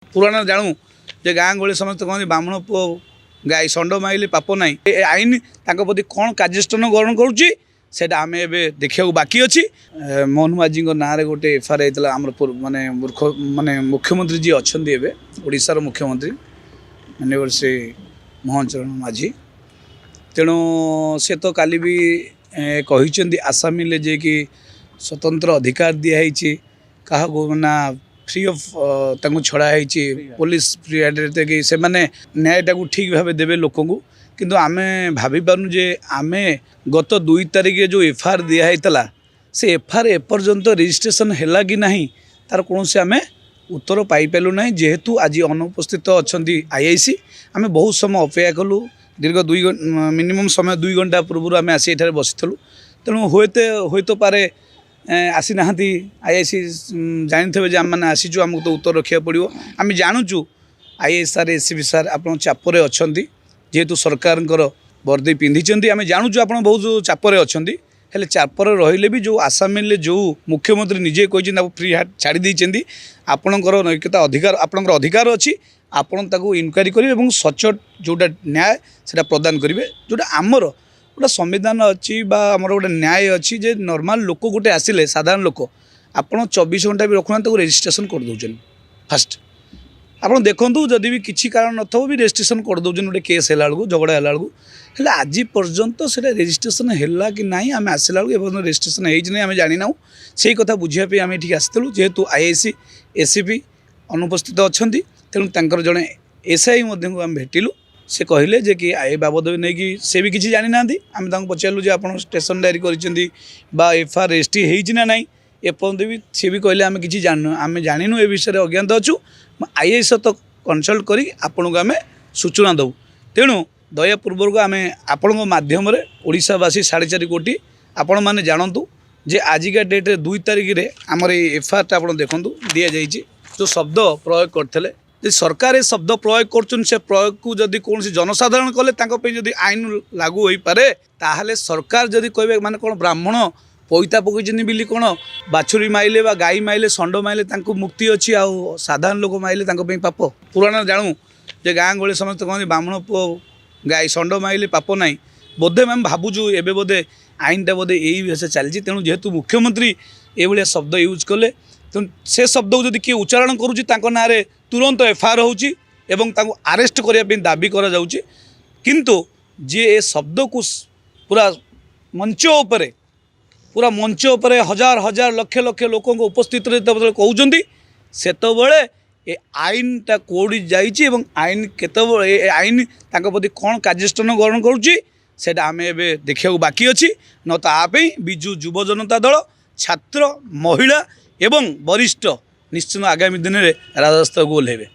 पुराण जानू जे गाँ गहली समस्त कहते ब्राह्मण पुओ गाई षंड माइले पाप ना आईन प्रति कौन कार्यानुष्ठान ग्रहण करुच्ची सेटा आम ए देखा बाकी अच्छी मोहन माझी ना गोटे एफआईआर होता आम माने माने मुख्यमंत्री जी अच्छा ओडार मुख्यमंत्री माननीय श्री मोहन चरण माझी तेणु से तो काली भी कहते आसामी जे कि स्वतंत्र अधिकार दिखाई क्या ना फ्री ऑफ छड़ाई पुलिस फ्री कि से मैंने न्यायटा को ठीक भाव देवे लोक को किंतु आमे भाभी पारनु जे आमे गत 2 तारिख जो एफआईआर दिखाई से एफआईआर एपर्यंत रजिस्ट्रेशन है कि नहीं तार कौन से आमे उत्तर पाइलु ना जेहेतु आज अनुपस्थित अच्छा आईआईसी आमे बहुत समय अपेक्षा कलु दीर्घ 2 मिनिमम समय 2 घंटा पूर्व आम आसी एठारे बसीलु तेणु हुए तो पारे आसी ना आईआईसी जानते आम मैंने आसीचु आमको तो उत्तर रखा पड़ो आम जानूचु आईएएसआर एसीबी सार आप चापर अच्छा जेहेतु सरकार वर्दी पिंधि आम जानूचु आप बहुत चापर अच्छा हेले चापर रहिले भी जो आसामी जो मुख्यमंत्री निजे कहते फ्री हार्ट छाड़ी आपणकर नैतिकता अधिकार आपणकर अधिकार अच्छी आपण ताकू इनक्वारी करेंगे सचोट जोटा न्याय से प्रदान करेंगे जोटा आमर गोटे संविधान अच्छी आमर गोटे न्याय अच्छी जे नॉर्मल लोक गोटे आसिले साधारण लोक आपड़ 24 घंटा भी रखुना रेजिस्ट्रेशन कर दौरान फास्ट आप देखूँ जदि भी किसी कारण न भी रेजिस्ट्रेशन कर दौरान गोटे केस है झगड़ा है हेल्ला आज पर्यंत से रेजिस्ट्रेशन है कि ना आम आसला रेजिस्ट्रेशन होना आम जाना से कथा बुझापी आम ये आसलु जेहेतु आईआईसी एसीपी अनुपस्थित अच्छा तेणु जड़े एसआई आम भेटिलु से कहले जे कि ए बाबद भी नहीं कि से भी किसी जानी ना आम पचारू जे आप स्टेशन डायरी कर एफआईआर रजिस्ट्री होना ना एपर्यंत भी सी भी कहले आम कि जानू आम जानू ए विषय में अज्ञात अच्छु आईआईएस सहित कनसल्ट कर आपको आम सूचना दऊ तेणु दयापूर्वक आम आपण मध्यम ओडावासी 4.5 कोटी आपण मैंने जानतु जे आजिका डेट्रे 2 तारिख में आमर एफआईआर आप देखूँ दि जाइए जो शब्द प्रयोग करते जे सरकार ए शब्द प्रयोग कर से प्रयोग को जदि कौन जनसाधारण कले जदि आईन लागू हो पारे ताहले सरकार जदि कहे माने कौन ब्राह्मण पैता पकईन बिल्ली कौन बाछुरी माइले बा गाई माइले षंड माइले मुक्ति अच्छी आउ साधारण लोक माइले पाप पुराण जानू जे गाँ गहली समस्त कहते ब्राह्मण पुओ गाई षंड माइले पाप ना बोधे मैम भावुँ एवं बोधे आईनटा बोधे यही भाषा चलती तेणु जेहेतु मुख्यमंत्री ये शब्द यूज कले तेणु से शब्द को जदि किए उच्चारण करुँच ना तुरंत एफआईआर हो आरेस्ट करने दाबी किंतु जी ए शब्द को पूरा मंच उपर हजार हजार लक्ष लक्ष लोक उपस्थित कहते से ए आईनटा कोड़ी जाइए आईन केतबे आईन प्रति कौन कार्यानुष्ठान ग्रहण करुच्ची सेटा आम ए देखा बाकी अच्छी न तो आप विजु युव जनता दल छात्र महिला एवं वरिष्ठ निश्चित आगामी दिन में राजस्थ को ओह्लैबे।